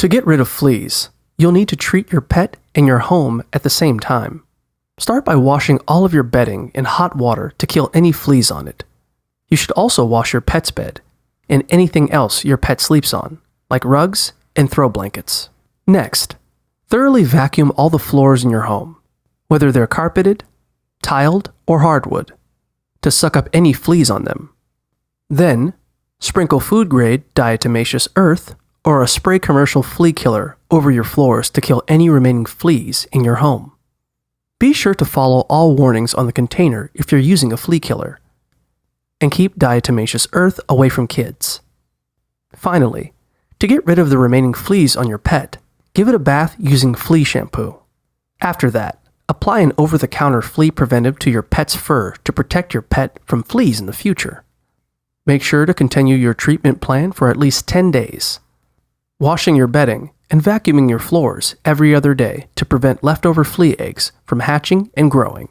To get rid of fleas, you'll need to treat your pet and your home at the same time. Start by washing all of your bedding in hot water to kill any fleas on it. You should also wash your pet's bed and anything else your pet sleeps on, like rugs and throw blankets. Next, thoroughly vacuum all the floors in your home, whether they're carpeted, tiled, or hardwood, to suck up any fleas on them. Then, sprinkle food-grade diatomaceous earth or a spray commercial flea killer over your floors to kill any remaining fleas in your home. Be sure to follow all warnings on the container if you're using a flea killer, and keep diatomaceous earth away from kids. Finally, to get rid of the remaining fleas on your pet, give it a bath using flea shampoo. After that, apply an over-the-counter flea preventive to your pet's fur to protect your pet from fleas in the future. Make sure to continue your treatment plan for at least 10 days. Washing your bedding and vacuuming your floors every other day to prevent leftover flea eggs from hatching and growing.